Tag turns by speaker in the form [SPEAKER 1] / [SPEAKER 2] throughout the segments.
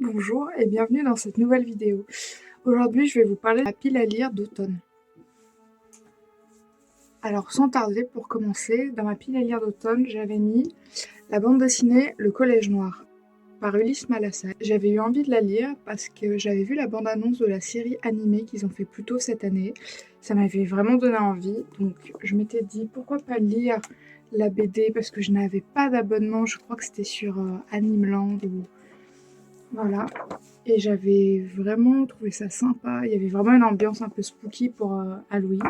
[SPEAKER 1] Bonjour et bienvenue dans cette nouvelle vidéo. Aujourd'hui, je vais vous parler de la pile à lire d'automne. Alors, sans tarder, pour commencer, dans ma pile à lire d'automne, j'avais mis la bande dessinée Le Collège Noir par Ulysse Malassac. J'avais eu envie de la lire parce que j'avais vu la bande-annonce de la série animée qu'ils ont fait plus tôt cette année. Ça m'avait vraiment donné envie, donc je m'étais dit pourquoi pas lire la BD parce que je n'avais pas d'abonnement, je crois que c'était sur Animeland ou voilà. Et j'avais vraiment trouvé ça sympa. Il y avait vraiment une ambiance un peu spooky pour Halloween.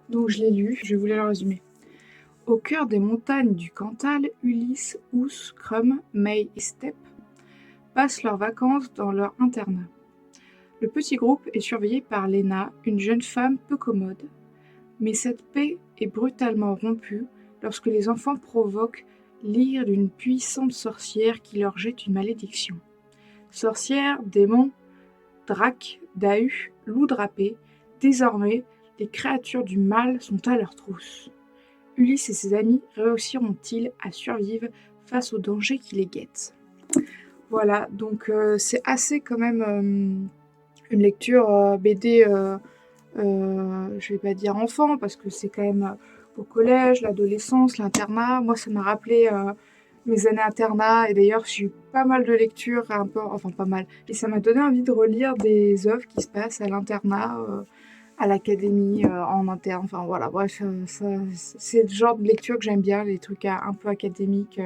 [SPEAKER 1] Donc je l'ai lu, je voulais le résumer. Au cœur des montagnes du Cantal, Ulysse, Ous, Crum, May et Step passent leurs vacances dans leur internat. Le petit groupe est surveillé par Lena, une jeune femme peu commode. Mais cette paix est brutalement rompue lorsque les enfants provoquent l'ire d'une puissante sorcière qui leur jette une malédiction. Sorcière, démon, drac, dahu, loup drapé, désormais, les créatures du mal sont à leur trousse. Ulysse et ses amis réussiront-ils à survivre face aux dangers qui les guettent? Voilà, donc c'est assez quand même une lecture BD, je vais pas dire enfant, parce que c'est quand même au collège, l'adolescence, l'internat. Moi, ça m'a rappelé mes années internat, et d'ailleurs, j'ai eu pas mal de lectures, un peu, enfin pas mal, et ça m'a donné envie de relire des œuvres qui se passent à l'internat, à l'académie, en interne, enfin voilà, bref, c'est le genre de lecture que j'aime bien, les trucs un peu académiques,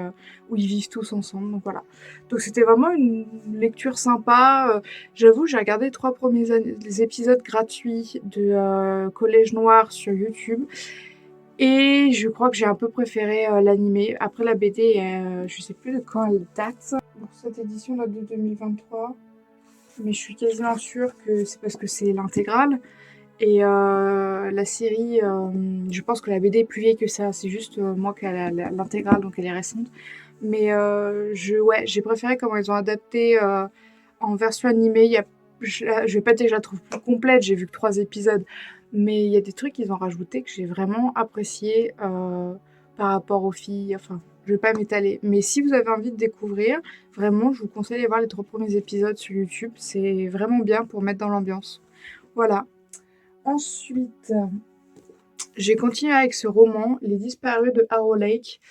[SPEAKER 1] où ils vivent tous ensemble, donc voilà. Donc c'était vraiment une lecture sympa, j'avoue, j'ai regardé les 3 premiers épisodes gratuits de Collège Noir sur YouTube, et je crois que j'ai un peu préféré l'animé. Après la BD, je sais plus de quand elle date. Donc cette édition date de 2023, mais je suis quasiment sûre que c'est parce que c'est l'intégrale. Et la série, je pense que la BD est plus vieille que ça. C'est juste moi qui ai l'intégrale, donc elle est récente. Mais ouais, j'ai préféré comment ils ont adapté en version animée. Je vais pas dire que je la trouve plus complète, j'ai vu que 3 épisodes. Mais il y a des trucs qu'ils ont rajoutés que j'ai vraiment apprécié par rapport aux filles. Enfin, je vais pas m'étaler. Mais si vous avez envie de découvrir, vraiment, je vous conseille de voir les 3 premiers épisodes sur YouTube. C'est vraiment bien pour mettre dans l'ambiance. Voilà. Ensuite, j'ai continué avec ce roman, Les Disparus de Harrow Lake,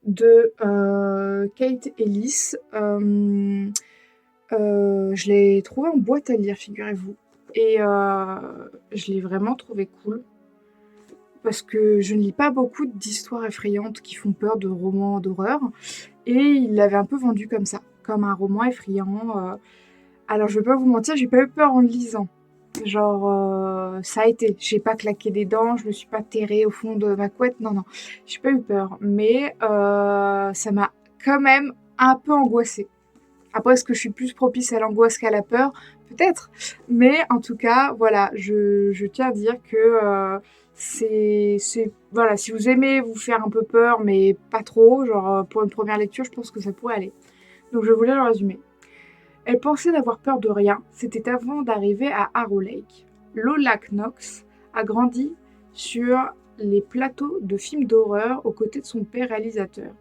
[SPEAKER 1] de Kate Ellis. Je l'ai trouvé en boîte à lire, figurez-vous. Et je l'ai vraiment trouvé cool. Parce que je ne lis pas beaucoup d'histoires effrayantes qui font peur, de romans d'horreur. Et il l'avait un peu vendu comme ça, comme un roman effrayant. Alors je vais pas vous mentir, j'ai pas eu peur en le lisant. Genre, ça a été. J'ai pas claqué des dents, je me suis pas terrée au fond de ma couette, non, non. J'ai pas eu peur, mais ça m'a quand même un peu angoissée. Après, est-ce que je suis plus propice à l'angoisse qu'à la peur? Peut-être. Mais en tout cas, voilà, je tiens à dire que voilà, si vous aimez vous faire un peu peur, mais pas trop, genre pour une première lecture, je pense que ça pourrait aller. Donc je voulais le résumer. Elle pensait n'avoir peur de rien, c'était avant d'arriver à Harrow Lake. Lola Knox a grandi sur les plateaux de films d'horreur aux côtés de son père réalisateur.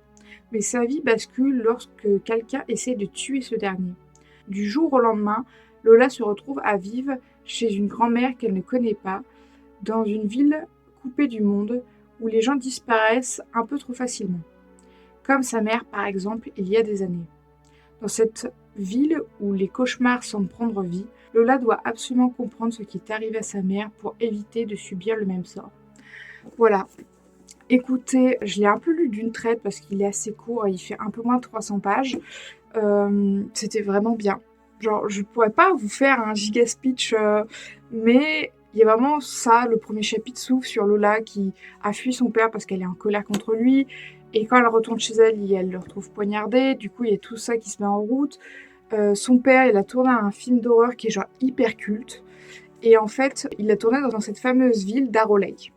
[SPEAKER 1] Mais sa vie bascule lorsque quelqu'un essaie de tuer ce dernier. Du jour au lendemain, Lola se retrouve à vivre chez une grand-mère qu'elle ne connaît pas, dans une ville coupée du monde où les gens disparaissent un peu trop facilement. Comme sa mère, par exemple, il y a des années. Dans cette ville où les cauchemars semblent prendre vie, Lola doit absolument comprendre ce qui est arrivé à sa mère pour éviter de subir le même sort. Voilà. Écoutez, je l'ai un peu lu d'une traite parce qu'il est assez court et il fait un peu moins de 300 pages. C'était vraiment bien. Genre, je pourrais pas vous faire un giga speech, mais il y a vraiment ça. Le premier chapitre s'ouvre sur Lola qui a fui son père parce qu'elle est en colère contre lui. Et quand elle retourne chez elle, elle le retrouve poignardé. Du coup, il y a tout ça qui se met en route. Son père, il a tourné un film d'horreur qui est genre hyper culte. Et en fait, il l'a tourné dans cette fameuse ville d'Arrow Lake.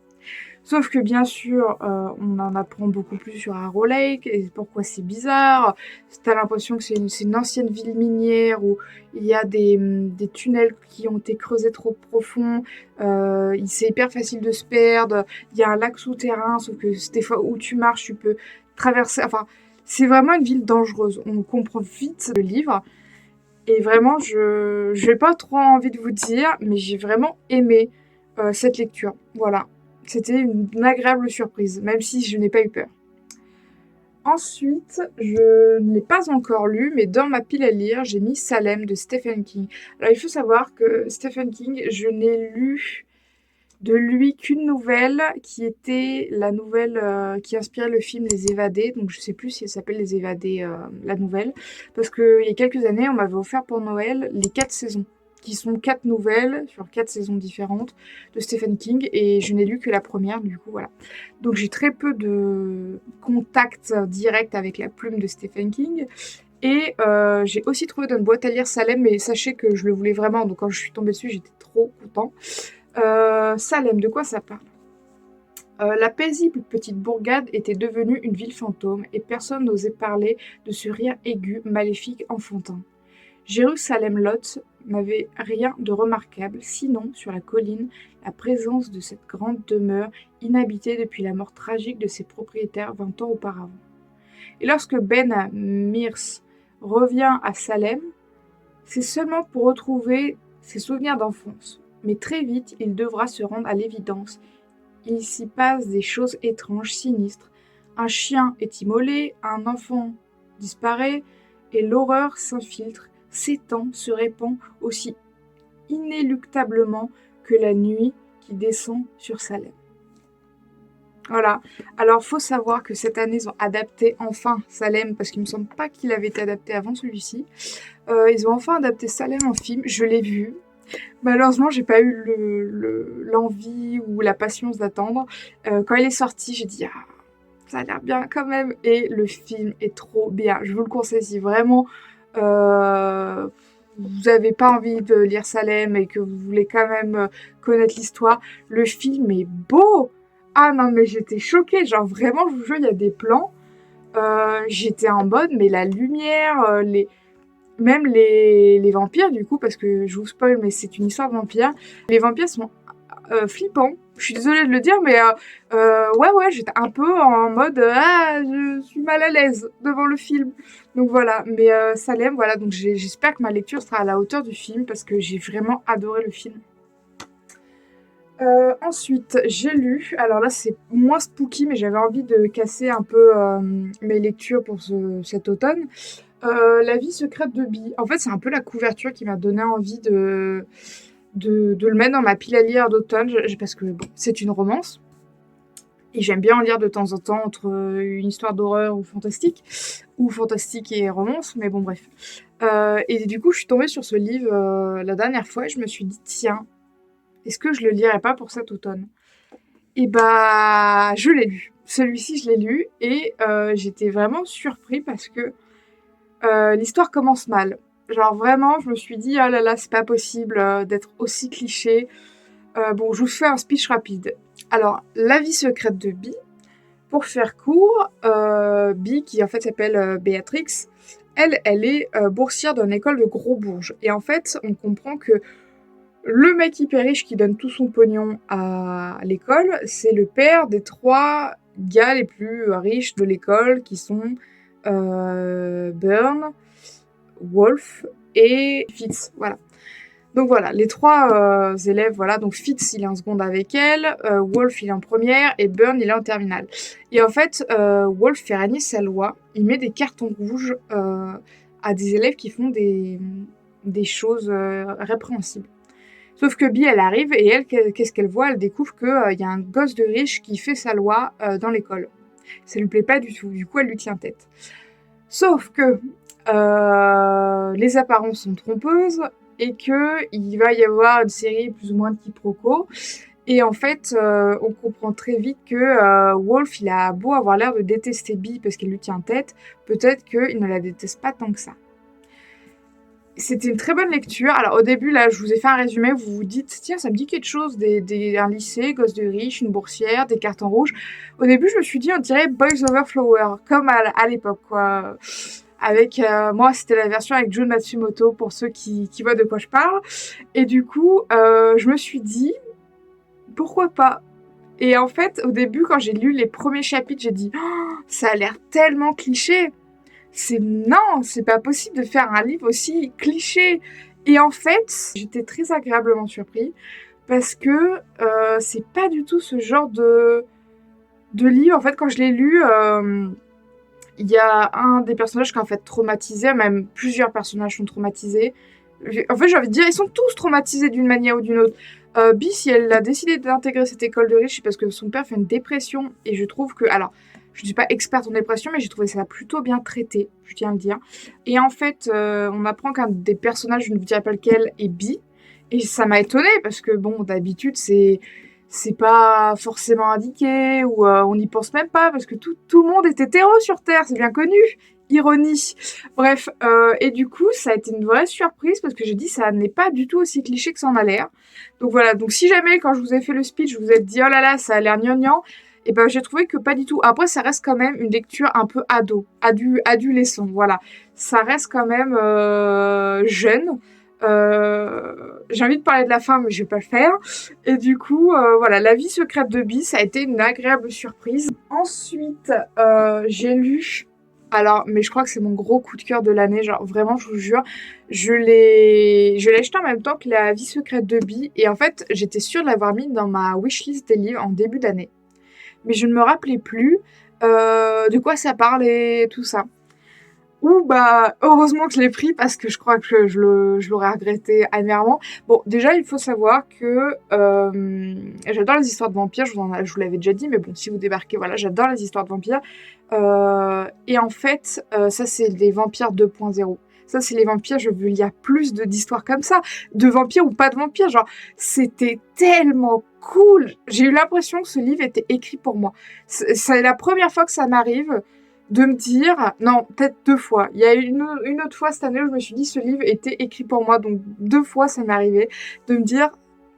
[SPEAKER 1] Sauf que bien sûr, on en apprend beaucoup plus sur Arrow Lake et pourquoi c'est bizarre. T'as l'impression que c'est une ancienne ville minière où il y a des tunnels qui ont été creusés trop profonds. C'est hyper facile de se perdre. Il y a un lac souterrain, sauf que des fois où tu marches, tu peux traverser. Enfin, c'est vraiment une ville dangereuse. On comprend vite le livre. Et vraiment, je n'ai pas trop envie de vous dire, mais j'ai vraiment aimé cette lecture. Voilà, c'était une agréable surprise, même si je n'ai pas eu peur. Ensuite, je ne l'ai pas encore lu, mais dans ma pile à lire, j'ai mis Salem de Stephen King. Alors, il faut savoir que Stephen King, je n'ai lu de lui qu'une nouvelle qui était la nouvelle qui inspirait le film Les Évadés. Donc, je sais plus si elle s'appelle Les Évadés, la nouvelle. Parce qu'il y a quelques années, on m'avait offert pour Noël les 4 saisons, qui sont 4 nouvelles sur 4 saisons différentes de Stephen King. Et je n'ai lu que la première, du coup, voilà. Donc, j'ai très peu de contact direct avec la plume de Stephen King. Et j'ai aussi trouvé dans une boîte à lire Salem, mais sachez que je le voulais vraiment, donc quand je suis tombée dessus, j'étais trop content. Salem, de quoi ça parle? La paisible petite bourgade était devenue une ville fantôme, et personne n'osait parler de ce rire aigu, maléfique, enfantin. Jérusalem-Lot n'avait rien de remarquable, sinon, sur la colline, la présence de cette grande demeure inhabitée depuis la mort tragique de ses propriétaires 20 ans auparavant. Et lorsque Ben Mears revient à Salem, c'est seulement pour retrouver ses souvenirs d'enfance. Mais très vite, il devra se rendre à l'évidence. Il s'y passe des choses étranges, sinistres. Un chien est immolé, un enfant disparaît, et l'horreur s'infiltre, s'étend, se répand aussi inéluctablement que la nuit qui descend sur Salem. Voilà. Alors, faut savoir que cette année, ils ont adapté enfin Salem, parce qu'il me semble pas qu'il avait été adapté avant celui-ci. Ils ont enfin adapté Salem en film. Je l'ai vu. Malheureusement, j'ai pas eu l'envie ou la patience d'attendre. Quand il est sorti, j'ai dit ah, ça a l'air bien quand même. Et le film est trop bien. Je vous le conseille si vraiment vous avez pas envie de lire Salem et que vous voulez quand même connaître l'histoire. Le film est beau. Ah non, mais j'étais choquée. Genre vraiment, je vous jure, il y a des plans. J'étais en mode, mais la lumière, même les vampires, du coup, parce que je vous spoil, mais c'est une histoire de vampires. Les vampires sont flippants. Je suis désolée de le dire, mais ouais, j'étais un peu en mode ah, je suis mal à l'aise devant le film. Donc voilà, mais Salem, voilà, donc j'espère que ma lecture sera à la hauteur du film parce que j'ai vraiment adoré le film. Ensuite, j'ai lu, alors là c'est moins spooky, mais j'avais envie de casser un peu mes lectures pour cet automne. La vie secrète de Bee. En fait, c'est un peu la couverture qui m'a donné envie de le mettre dans ma pile à lire d'automne, parce que bon, c'est une romance. Et j'aime bien en lire de temps en temps entre une histoire d'horreur ou fantastique et romance, mais bon, bref. Et du coup, je suis tombée sur ce livre la dernière fois et je me suis dit, tiens, est-ce que je le lirais pas pour cet automne? Et bah, je l'ai lu. Celui-ci, je l'ai lu et j'étais vraiment surpris parce que l'histoire commence mal. Genre vraiment, je me suis dit, ah là là, c'est pas possible d'être aussi cliché. Bon, je vous fais un speech rapide. Alors, la vie secrète de Bee, pour faire court, Bee, qui en fait s'appelle Béatrix, elle est boursière d'une école de Gros Bourges. Et en fait, on comprend que le mec hyper riche qui donne tout son pognon à l'école, c'est le père des 3 gars les plus riches de l'école, qui sont Burn, Wolf et Fitz. Voilà. Donc voilà, les 3 élèves, voilà. Donc Fitz, il est en seconde avec elle, Wolf, il est en première, et Burn, il est en terminale. Et en fait, Wolf fait régner sa loi. Il met des cartons rouges à des élèves qui font des choses répréhensibles. Sauf que Bee, elle arrive, et elle, qu'est-ce qu'elle voit? Elle découvre qu'il y a un gosse de riche qui fait sa loi dans l'école. Ça lui plaît pas du tout, du coup, elle lui tient tête. Sauf que les apparences sont trompeuses, et qu'il va y avoir une série plus ou moins de quiproquos. Et en fait, on comprend très vite que Wolf, il a beau avoir l'air de détester Bee parce qu'elle lui tient tête, peut-être qu'il ne la déteste pas tant que ça. C'était une très bonne lecture. Alors au début, là, je vous ai fait un résumé, vous vous dites, tiens, ça me dit quelque chose, un lycée, gosse de riche, une boursière, des cartons rouges. Au début, je me suis dit, on dirait Boys Over Flower, comme à l'époque, quoi. Avec, moi, c'était la version avec Jun Matsumoto, pour ceux qui voient de quoi je parle. Et du coup, je me suis dit, pourquoi pas? Et en fait, au début, quand j'ai lu les premiers chapitres, j'ai dit, oh, ça a l'air tellement cliché. Non, c'est pas possible de faire un livre aussi cliché. Et en fait, j'étais très agréablement surpris parce que c'est pas du tout ce genre de livre. En fait, quand je l'ai lu, il y a un des personnages qui est en fait traumatisé, même plusieurs personnages sont traumatisés. En fait, j'ai envie de dire, ils sont tous traumatisés d'une manière ou d'une autre. Bee, si elle a décidé d'intégrer cette école de riches, c'est parce que son père fait une dépression. Et je trouve que... Alors, je ne suis pas experte en dépression, mais j'ai trouvé ça plutôt bien traité, je tiens à le dire. Et en fait, on apprend qu'un des personnages, je ne vous dirai pas lequel, est bi. Et ça m'a étonnée, parce que bon, d'habitude, c'est pas forcément indiqué, ou on n'y pense même pas, parce que tout le monde est hétéro sur Terre, c'est bien connu. Ironie. Bref, et du coup, ça a été une vraie surprise, parce que j'ai dit, ça n'est pas du tout aussi cliché que ça en a l'air. Donc voilà, donc si jamais, quand je vous ai fait le speech, vous êtes dit, oh là là, ça a l'air gnangnan, et ben j'ai trouvé que pas du tout. Après, ça reste quand même une lecture un peu adolescent, voilà. Ça reste quand même jeune. J'ai envie de parler de la fin, mais je vais pas le faire. Et du coup, voilà, La vie secrète de Bee, ça a été une agréable surprise. Ensuite, j'ai lu... Alors, mais je crois que c'est mon gros coup de cœur de l'année, genre vraiment, je vous jure, je l'ai acheté en même temps que La vie secrète de Bee, et en fait, j'étais sûre de l'avoir mis dans ma wishlist des livres en début d'année. Mais je ne me rappelais plus de quoi ça parlait, tout ça. Ou bah heureusement que je l'ai pris parce que je crois que je l'aurais regretté amèrement. Bon, déjà il faut savoir que j'adore les histoires de vampires, je vous l'avais déjà dit, mais bon, si vous débarquez, voilà, j'adore les histoires de vampires. Et en fait, ça c'est les vampires 2.0. Ça c'est les vampires, je veux lire plus d'histoires comme ça, de vampires ou pas de vampires, genre c'était tellement cool. J'ai eu l'impression que ce livre était écrit pour moi. C'est la première fois que ça m'arrive de me dire, non, peut-être 2 fois. Il y a une autre fois cette année où je me suis dit, ce livre était écrit pour moi, donc 2 fois ça m'est arrivé, de me dire,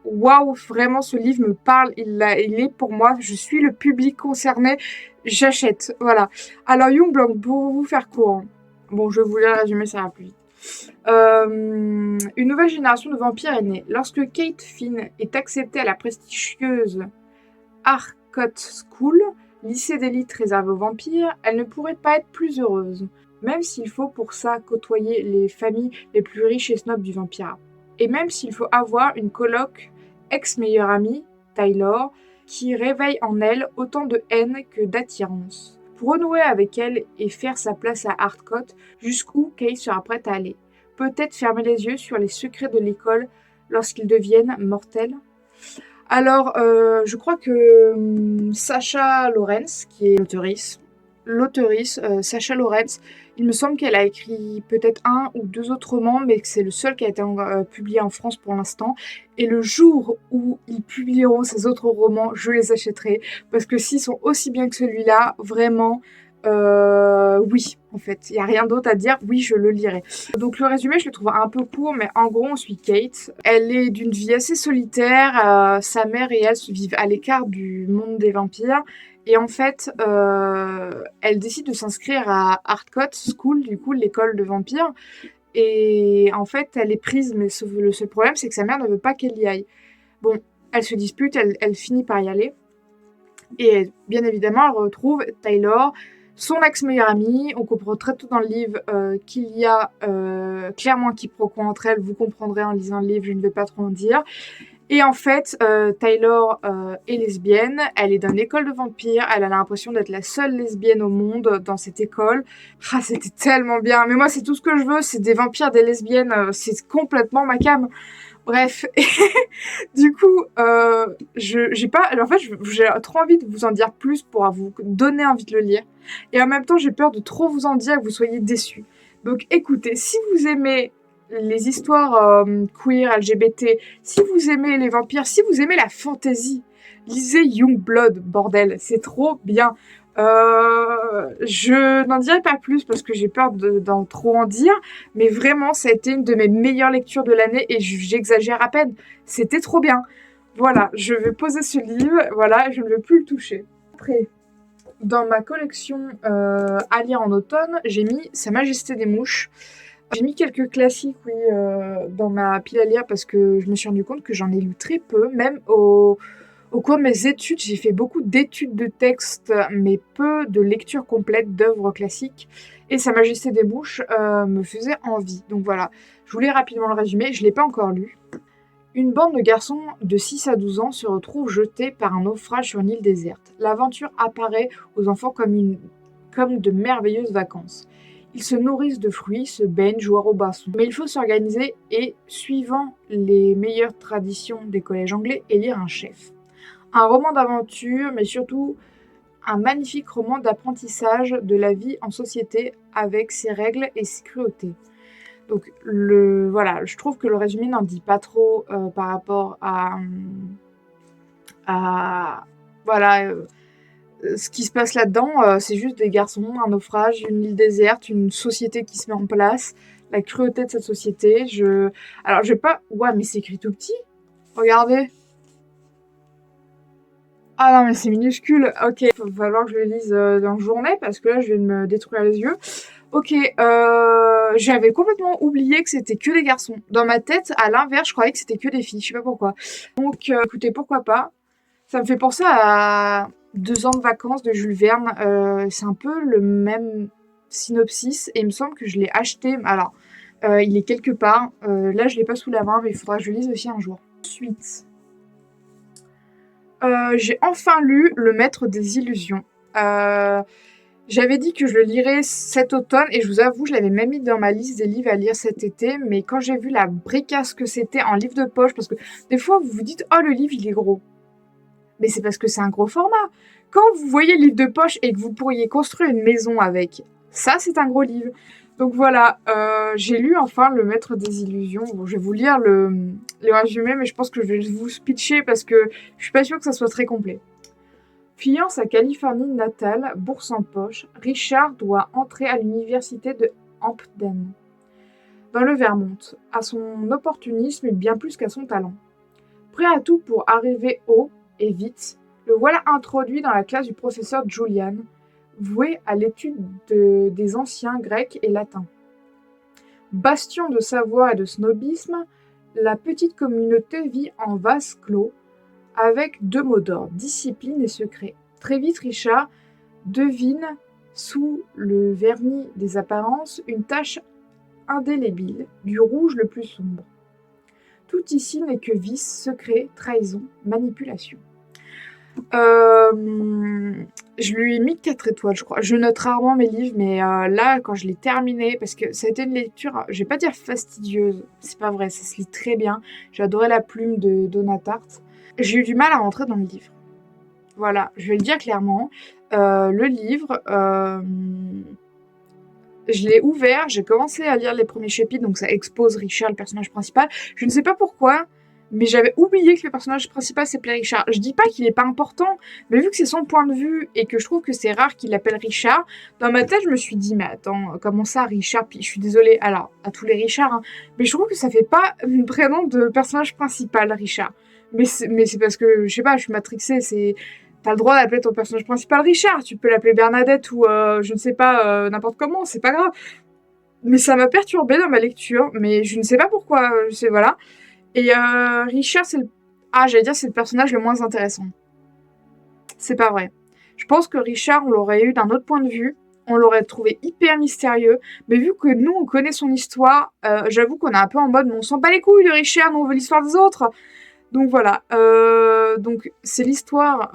[SPEAKER 1] waouh, vraiment ce livre me parle, il est pour moi, je suis le public concerné, j'achète, voilà. Alors Youngblood, pour vous faire court, bon, je vais vous le résumer, ça va plus vite. Une nouvelle génération de vampires est née. Lorsque Kate Finn est acceptée à la prestigieuse Arcot School, lycée d'élite réservé aux vampires, elle ne pourrait pas être plus heureuse, même s'il faut pour ça côtoyer les familles les plus riches et snobs du vampirat. Et même s'il faut avoir une coloc ex-meilleure amie, Taylor, qui réveille en elle autant de haine que d'attirance. Pour renouer avec elle et faire sa place à Hardcote, jusqu'où Kay sera prête à aller. Peut-être fermer les yeux sur les secrets de l'école lorsqu'ils deviennent mortels. Alors, je crois que Sacha Lawrence, qui est l'auteurice, Sacha Lawrence, il me semble qu'elle a écrit peut-être 1 ou 2 autres romans, mais que c'est le seul qui a été publié en France pour l'instant. Et le jour où ils publieront ces autres romans, je les achèterai, parce que s'ils sont aussi bien que celui-là, vraiment, oui, en fait, il n'y a rien d'autre à dire, oui, je le lirai. Donc le résumé, je le trouve un peu court, mais en gros, on suit Kate. Elle est d'une vie assez solitaire, sa mère et elle se vivent à l'écart du monde des vampires, et en fait, elle décide de s'inscrire à Hardcote School, du coup, l'école de vampires, et en fait, elle est prise, mais le seul problème, c'est que sa mère ne veut pas qu'elle y aille. Bon, elle se dispute, elle finit par y aller, et bien évidemment, elle retrouve Taylor, son ex-meilleure amie. On comprend très tôt dans le livre qu'il y a clairement un quiproquo entre elles. Vous comprendrez en lisant le livre, je ne vais pas trop en dire. Et en fait, Taylor est lesbienne. Elle est dans une école de vampires. Elle a l'impression d'être la seule lesbienne au monde dans cette école. Ah, c'était tellement bien. Mais moi, c'est tout ce que je veux. C'est des vampires, des lesbiennes. C'est complètement ma came. Bref, du coup, j'ai pas, en fait, j'ai trop envie de vous en dire plus pour vous donner envie de le lire. Et en même temps, j'ai peur de trop vous en dire et que vous soyez déçus. Donc écoutez, si vous aimez les histoires queer, LGBT, si vous aimez les vampires, si vous aimez la fantasy, lisez Youngblood, bordel, c'est trop bien. Je n'en dirai pas plus parce que j'ai peur d'en trop en dire, mais vraiment, ça a été une de mes meilleures lectures de l'année et j'exagère à peine. C'était trop bien. Voilà, je vais poser ce livre, voilà, je ne veux plus le toucher. Après, dans ma collection à lire en automne, j'ai mis Sa Majesté des Mouches. J'ai mis quelques classiques, oui, dans ma pile à lire parce que je me suis rendu compte que j'en ai lu très peu, même Au cours de mes études, j'ai fait beaucoup d'études de texte, mais peu de lecture complète d'œuvres classiques. Et Sa Majesté des Mouches me faisait envie. Donc voilà, je voulais rapidement le résumer, je ne l'ai pas encore lu. Une bande de garçons de 6 à 12 ans se retrouve jetée par un naufrage sur une île déserte. L'aventure apparaît aux enfants comme de merveilleuses vacances. Ils se nourrissent de fruits, se baignent, jouent au basson. Mais il faut s'organiser et, suivant les meilleures traditions des collèges anglais, élire un chef. Un roman d'aventure, mais surtout un magnifique roman d'apprentissage de la vie en société avec ses règles et ses cruautés. Donc voilà, je trouve que le résumé n'en dit pas trop par rapport à voilà, ce qui se passe là-dedans. C'est juste des garçons, un naufrage, une île déserte, une société qui se met en place, la cruauté de cette société. Alors, je vais pas... Ouais, mais c'est écrit tout petit. Regardez. Ah non, mais c'est minuscule. Ok, il va falloir que je le lise dans la journée parce que là, je vais me détruire les yeux. Ok, j'avais complètement oublié que c'était que des garçons. Dans ma tête, à l'inverse, je croyais que c'était que des filles. Je sais pas pourquoi. Donc, écoutez, pourquoi pas. Ça me fait penser à 2 ans de vacances de Jules Verne. C'est un peu le même synopsis et il me semble que je l'ai acheté. Alors, il est quelque part. Là, je l'ai pas sous la main, mais il faudra que je le lise aussi un jour. Ensuite, j'ai enfin lu Le Maître des Illusions. J'avais dit que je le lirais cet automne et je vous avoue, je l'avais même mis dans ma liste des livres à lire cet été, mais quand j'ai vu la bricasse que c'était en livre de poche, parce que des fois vous vous dites « Oh, le livre il est gros ». Mais c'est parce que c'est un gros format. Quand vous voyez le livre de poche et que vous pourriez construire une maison avec, ça c'est un gros livre. Donc voilà, j'ai lu enfin Le Maître des Illusions. Bon, je vais vous lire le résumé, mais je pense que je vais vous pitcher parce que je suis pas sûre que ça soit très complet. Fuyant sa Californie natale, bourse en poche, Richard doit entrer à l'université de Hampden, dans le Vermont, à son opportunisme et bien plus qu'à son talent. Prêt à tout pour arriver haut et vite, le voilà introduit dans la classe du professeur Julian, voué à l'étude des anciens grecs et latins. Bastion de savoir et de snobisme, la petite communauté vit en vase clos, avec 2 mots d'ordre, discipline et secret. Très vite, Richard devine, sous le vernis des apparences, une tache indélébile, du rouge le plus sombre. Tout ici n'est que vice, secret, trahison, manipulation. Je lui ai mis 4 étoiles, je crois. Je note rarement mes livres, mais là, quand je l'ai terminé, parce que ça a été une lecture, je vais pas dire fastidieuse, c'est pas vrai, ça se lit très bien. J'ai adoré la plume de Donna Tartt. J'ai eu du mal à rentrer dans le livre. Voilà, je vais le dire clairement. Le livre, je l'ai ouvert, j'ai commencé à lire les premiers chapitres, donc ça expose Richard, le personnage principal. Je ne sais pas pourquoi, mais j'avais oublié que le personnage principal s'appelait Richard. Je dis pas qu'il est pas important, mais vu que c'est son point de vue et que je trouve que c'est rare qu'il l'appelle Richard, dans ma tête, je me suis dit, mais attends, comment ça, Richard? Puis je suis désolée, alors, à tous les Richards, hein, mais je trouve que ça fait pas un prénom de personnage principal, Richard. Mais c'est parce que, je sais pas, je suis matrixée, t'as le droit d'appeler ton personnage principal Richard, tu peux l'appeler Bernadette ou je ne sais pas, n'importe comment, c'est pas grave. Mais ça m'a perturbée dans ma lecture, mais je ne sais pas pourquoi, voilà. Et Richard, c'est le personnage le moins intéressant. C'est pas vrai. Je pense que Richard, on l'aurait eu d'un autre point de vue, on l'aurait trouvé hyper mystérieux, mais vu que nous, on connaît son histoire, j'avoue qu'on est un peu en mode, on s'en bat les couilles de Richard, nous on veut l'histoire des autres. Donc voilà, donc c'est l'histoire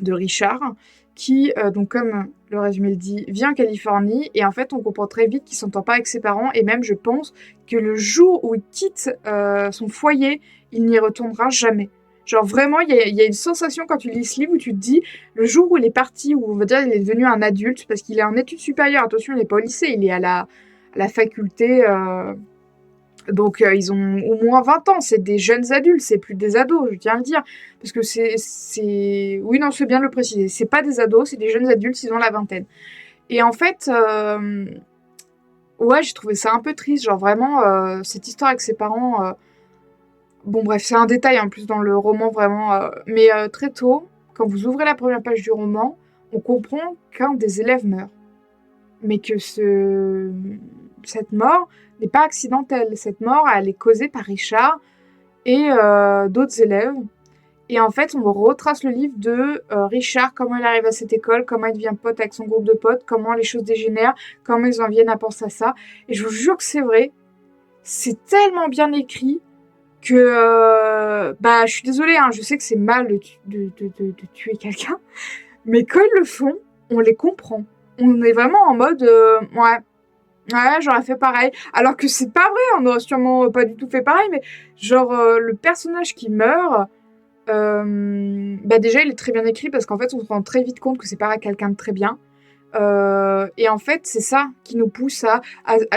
[SPEAKER 1] de Richard qui, donc comme le résumé le dit, vient en Californie et en fait on comprend très vite qu'il s'entend pas avec ses parents et même je pense que le jour où il quitte son foyer, il n'y retournera jamais. Genre vraiment, il y a une sensation quand tu lis ce livre où tu te dis, le jour où il est parti, où on va dire il est devenu un adulte, parce qu'il est en études supérieures, attention, il n'est pas au lycée, il est à la faculté... Donc ils ont au moins 20 ans, c'est des jeunes adultes, c'est plus des ados, je tiens à le dire. Parce que Oui, non, c'est bien de le préciser, c'est pas des ados, c'est des jeunes adultes, ils ont la vingtaine. Et en fait, ouais, j'ai trouvé ça un peu triste, genre vraiment, cette histoire avec ses parents... Bon bref, c'est un détail en plus dans le roman, vraiment. Mais très tôt, quand vous ouvrez la première page du roman, on comprend qu'un des élèves meurt. Mais que cette mort n'est pas accidentelle. Cette mort, elle est causée par Richard et d'autres élèves. Et en fait, on retrace le livre de Richard, comment il arrive à cette école, comment il devient pote avec son groupe de potes, comment les choses dégénèrent, comment ils en viennent à penser à ça. Et je vous jure que c'est vrai, c'est tellement bien écrit que je suis désolée, hein, je sais que c'est mal de tuer quelqu'un, mais quand ils le font, on les comprend. On est vraiment en mode ouais, j'aurais fait pareil. Alors que c'est pas vrai, on aurait sûrement pas du tout fait pareil, mais genre le personnage qui meurt, déjà il est très bien écrit parce qu'en fait on se rend très vite compte que c'est pas quelqu'un de très bien. Et en fait, c'est ça qui nous pousse à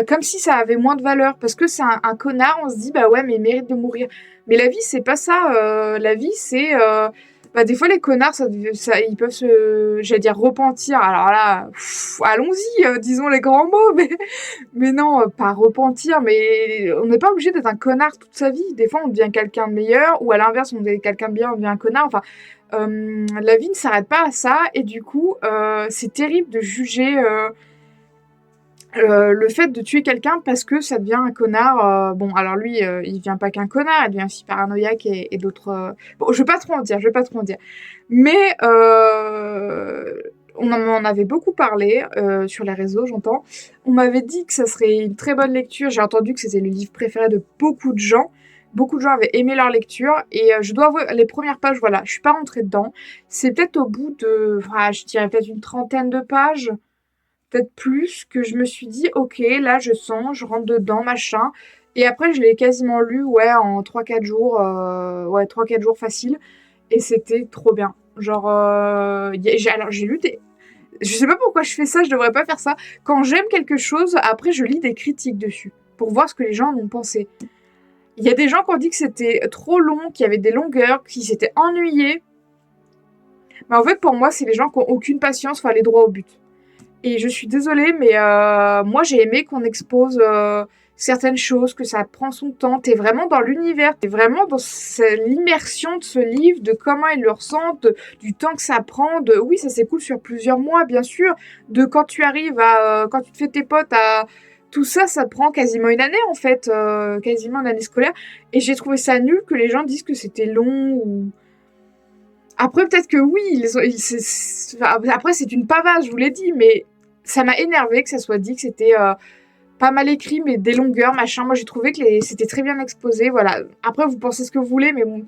[SPEAKER 1] comme si ça avait moins de valeur. Parce que c'est un connard, on se dit, bah ouais, mais il mérite de mourir. Mais la vie, c'est pas ça. La vie, c'est... des fois, les connards, ils peuvent j'allais dire, repentir. Alors là, allons-y, disons les grands mots. Mais non, pas repentir. Mais on n'est pas obligé d'être un connard toute sa vie. Des fois, on devient quelqu'un de meilleur. Ou à l'inverse, on devient quelqu'un de bien, on devient un connard. Enfin, la vie ne s'arrête pas à ça et du coup c'est terrible de juger le fait de tuer quelqu'un parce que ça devient un connard. Bon, alors lui il devient pas qu'un connard, il devient aussi paranoïaque et d'autres bon, je vais pas trop en dire, mais on en avait beaucoup parlé sur les réseaux, j'entends. On m'avait dit que ça serait une très bonne lecture. J'ai entendu que c'était le livre préféré de beaucoup de gens. Beaucoup de gens avaient aimé leur lecture et je dois avouer, les premières pages, voilà, je suis pas rentrée dedans. C'est peut-être au bout de, je dirais peut-être une trentaine de pages, peut-être plus, que je me suis dit, ok, là je sens, je rentre dedans, machin. Et après, je l'ai quasiment lu, ouais, en 3-4 jours, ouais, 3-4 jours facile. Et c'était trop bien. Genre, alors j'ai lu des... Je sais pas pourquoi je fais ça, je devrais pas faire ça. Quand j'aime quelque chose, après je lis des critiques dessus, pour voir ce que les gens en ont pensé. Il y a des gens qui ont dit que c'était trop long, qu'il y avait des longueurs, qu'ils s'étaient ennuyés. Mais en fait, pour moi, c'est les gens qui ont aucune patience, faut aller droit au but. Et je suis désolée, mais moi, j'ai aimé qu'on expose certaines choses, que ça prend son temps. T'es vraiment dans l'univers, t'es vraiment dans l'immersion de ce livre, de comment ils le ressentent, du temps que ça prend. Oui, ça s'écoule sur plusieurs mois, bien sûr. De quand tu arrives à... quand tu te fais tes potes à... Tout ça, ça prend quasiment une année, en fait. Quasiment une année scolaire. Et j'ai trouvé ça nul que les gens disent que c'était long ou... Après, peut-être que oui, après, c'est une pavasse, je vous l'ai dit, mais ça m'a énervé que ça soit dit que c'était pas mal écrit, mais des longueurs, machin. Moi, j'ai trouvé que c'était très bien exposé, voilà. Après, vous pensez ce que vous voulez, mais bon.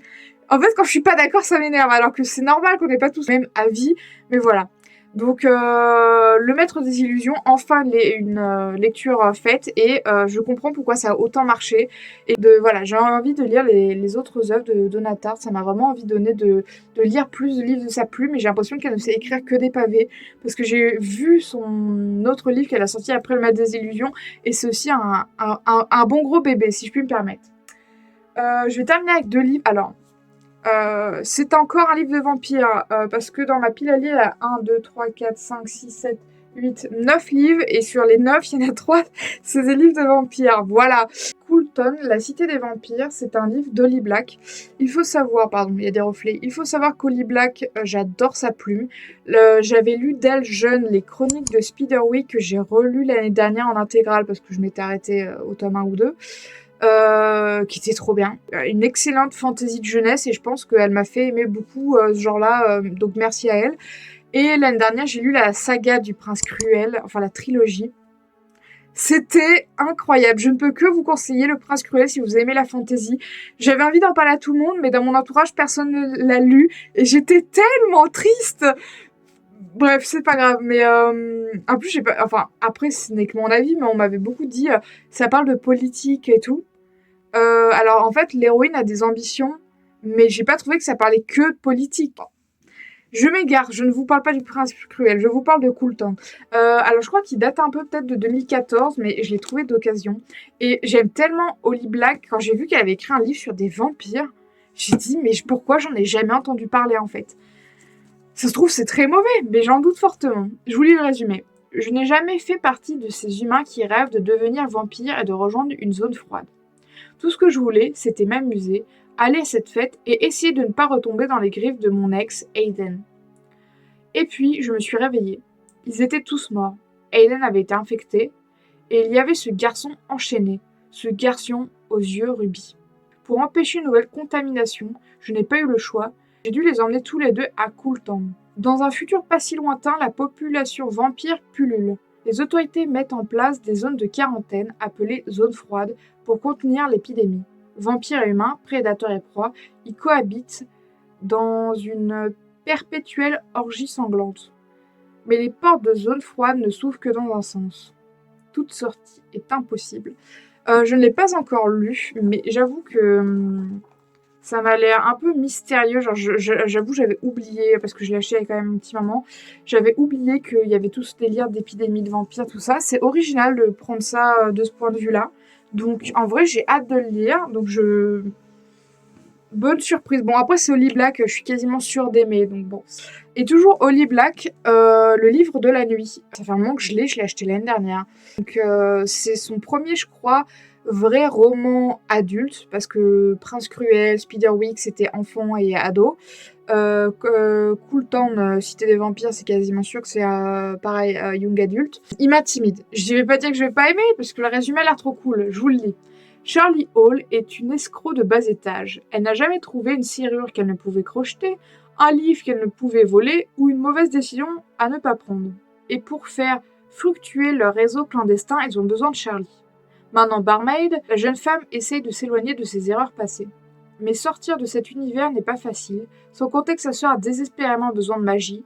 [SPEAKER 1] En fait, quand je suis pas d'accord, ça m'énerve, alors que c'est normal qu'on n'ait pas tous le même avis, mais voilà. Donc, Le Maître des Illusions, enfin une lecture faite, et je comprends pourquoi ça a autant marché. Et voilà, j'ai envie de lire les autres œuvres de Donna Tartt. Ça m'a vraiment envie donné de lire plus de livres de sa plume, mais j'ai l'impression qu'elle ne sait écrire que des pavés. Parce que j'ai vu son autre livre qu'elle a sorti après Le Maître des Illusions, et c'est aussi un bon gros bébé, si je puis me permettre. Je vais terminer avec 2 livres. Alors, c'est encore un livre de vampire, parce que dans ma pile à lire, il y a 1, 2, 3, 4, 5, 6, 7, 8, 9 livres, et sur les 9, il y en a 3, c'est des livres de vampires. Voilà. Coolton, La Cité des Vampires, c'est un livre d'Holly Black. Il faut savoir, pardon, il y a des reflets. Il faut savoir qu'Holly Black, j'adore sa plume. J'avais lu d'elle jeune les chroniques de Spiderwick que j'ai relu l'année dernière en intégrale parce que je m'étais arrêtée au tome 1 ou 2. Qui était trop bien. Une excellente fantaisie de jeunesse et je pense qu'elle m'a fait aimer beaucoup ce genre-là, donc merci à elle. Et l'année dernière, j'ai lu la saga du Prince Cruel, enfin la trilogie. C'était incroyable. Je ne peux que vous conseiller Le Prince Cruel si vous aimez la fantaisie. J'avais envie d'en parler à tout le monde, mais dans mon entourage, personne ne l'a lu et j'étais tellement triste. Bref, c'est pas grave, mais en plus, j'ai pas... Enfin, après, ce n'est que mon avis, mais on m'avait beaucoup dit, ça parle de politique et tout. Alors en fait, l'héroïne a des ambitions, mais j'ai pas trouvé que ça parlait que de politique. Je m'égare, je ne vous parle pas du Prince Cruel, je vous parle de Coolton. Alors je crois qu'il date un peu peut-être de 2014, mais je l'ai trouvé d'occasion. Et j'aime tellement Holly Black, quand j'ai vu qu'elle avait écrit un livre sur des vampires, j'ai dit mais pourquoi j'en ai jamais entendu parler en fait. Ça se trouve c'est très mauvais, mais j'en doute fortement. Je vous lis le résumé. Je n'ai jamais fait partie de ces humains qui rêvent de devenir vampires et de rejoindre une zone froide. Tout ce que je voulais, c'était m'amuser, aller à cette fête et essayer de ne pas retomber dans les griffes de mon ex, Aiden. Et puis, je me suis réveillée. Ils étaient tous morts. Aiden avait été infecté, et il y avait ce garçon enchaîné, ce garçon aux yeux rubis. Pour empêcher une nouvelle contamination, je n'ai pas eu le choix, J'ai dû les emmener tous les deux à Cooltown. Dans un futur pas si lointain, la population vampire pullule. Les autorités mettent en place des zones de quarantaine, appelées zones froides, pour contenir l'épidémie. Vampires et humains, prédateurs et proies, y cohabitent dans une perpétuelle orgie sanglante. Mais les portes de zone froide ne s'ouvrent que dans un sens. Toute sortie est impossible. Je ne l'ai pas encore lu, mais j'avoue que ça m'a l'air un peu mystérieux. Genre, j'avoue, j'avais oublié, parce que je l'ai acheté il y a quand même un petit moment, j'avais oublié qu'il y avait tout ce délire d'épidémie de vampires, tout ça. C'est original de prendre ça de ce point de vue-là. Donc, en vrai, j'ai hâte de le lire. Donc, bonne surprise. Bon, après, c'est Holly Black, je suis quasiment sûre d'aimer, donc bon. Et toujours Holly Black, le livre de la nuit. Ça fait un moment que je l'ai acheté l'année dernière. Donc, c'est son premier, je crois, vrai roman adulte, parce que Prince Cruel, Spiderwick, c'était enfant et ado. Cooltown, Cité des Vampires, c'est quasiment sûr que c'est pareil, young adulte. Il m'intimide. Je vais pas dire que je vais pas aimer, parce que le résumé a l'air trop cool, je vous le dis. Charlie Hall est une escroc de bas étage. Elle n'a jamais trouvé une serrure qu'elle ne pouvait crocheter, un livre qu'elle ne pouvait voler ou une mauvaise décision à ne pas prendre. Et pour faire fluctuer leur réseau clandestin, ils ont besoin de Charlie. Maintenant barmaid, la jeune femme essaye de s'éloigner de ses erreurs passées. Mais sortir de cet univers n'est pas facile, sans compter que sa sœur a désespérément besoin de magie,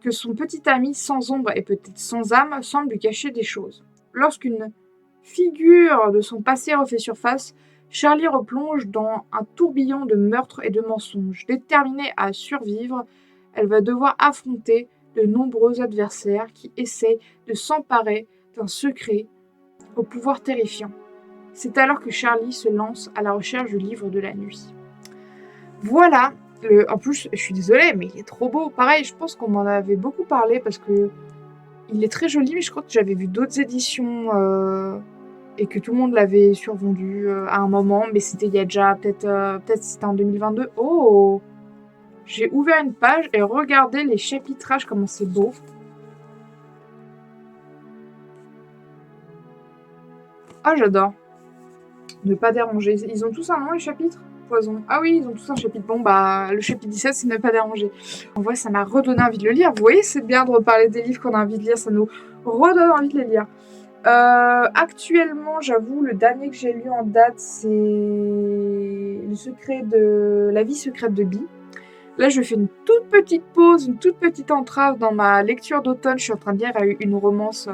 [SPEAKER 1] que son petit ami sans ombre et peut-être sans âme semble lui cacher des choses. Lorsqu'une figure de son passé refait surface, Charlie replonge dans un tourbillon de meurtres et de mensonges. Déterminée à survivre, elle va devoir affronter de nombreux adversaires qui essayent de s'emparer d'un secret au pouvoir terrifiant. C'est alors que Charlie se lance à la recherche du livre de la nuit. Voilà. En plus, je suis désolée, mais il est trop beau. Pareil, je pense qu'on m'en avait beaucoup parlé parce que il est très joli, mais je crois que j'avais vu d'autres éditions et que tout le monde l'avait survendu à un moment, mais c'était il y a déjà peut-être c'était en 2022. Oh, j'ai ouvert une page et regardez les chapitrages, comment c'est beau. Ah, j'adore. Ne pas déranger. Ils ont tous un nom, les chapitres? Poison. Ah oui, ils ont tous un chapitre. Bon, bah, le chapitre 17, c'est ne pas déranger. En vrai, ça m'a redonné envie de le lire. Vous voyez, c'est bien de reparler des livres qu'on a envie de lire. Ça nous redonne envie de les lire. Actuellement, j'avoue, le dernier que j'ai lu en date, c'est La vie secrète de Bee. Là, je fais une toute petite pause, une toute petite entrave dans ma lecture d'automne. Je suis en train de lire une romance...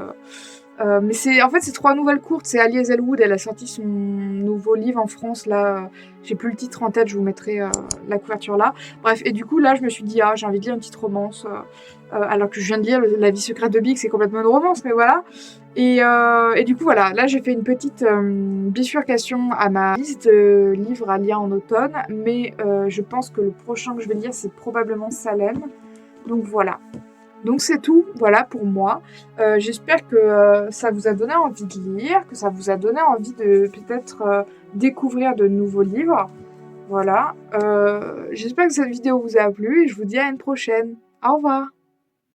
[SPEAKER 1] mais c'est 3 nouvelles courtes. C'est Ali Hazelwood, elle a sorti son nouveau livre en France. Là, j'ai plus le titre en tête, je vous mettrai la couverture là. Bref, et du coup, là, je me suis dit, j'ai envie de lire une petite romance. Alors que je viens de lire La vie secrète de Big, c'est complètement une romance, mais voilà. Et du coup, voilà, là, j'ai fait une petite bifurcation à ma liste de livres à lire en automne. Mais je pense que le prochain que je vais lire, c'est probablement Salem. Donc voilà. Donc c'est tout, voilà pour moi. J'espère que ça vous a donné envie de lire, que ça vous a donné envie de peut-être découvrir de nouveaux livres. Voilà. J'espère que cette vidéo vous a plu et je vous dis à une prochaine. Au revoir.